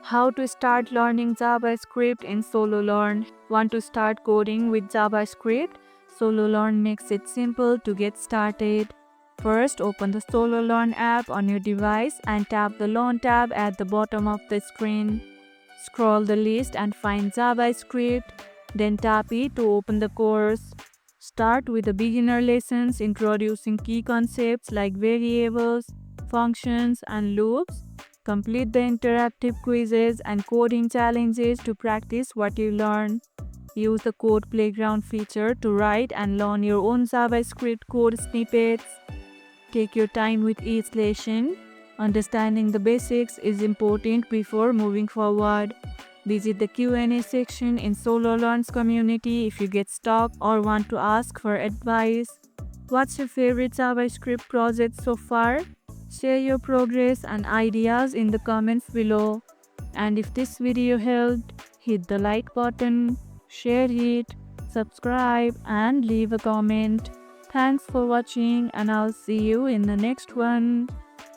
How to start learning JavaScript in Sololearn. Want to start coding with JavaScript? Sololearn makes it simple to get started. First, open the Sololearn app on your device and tap the Learn tab at the bottom of the screen. Scroll the list and find JavaScript. Then tap it to open the course. Start with the beginner lessons introducing key concepts like variables, functions, and loops. Complete the interactive quizzes and coding challenges to practice what you learn. Use the Code Playground feature to write and learn your own JavaScript code snippets. Take your time with each lesson. Understanding the basics is important before moving forward. Visit the Q&A section in Sololearn's community if you get stuck or want to ask for advice. What's your favorite JavaScript project so far? Share your progress and ideas in the comments below. And if this video helped, hit the like button, share it, subscribe, and leave a comment. Thanks for watching, and I'll see you in the next one.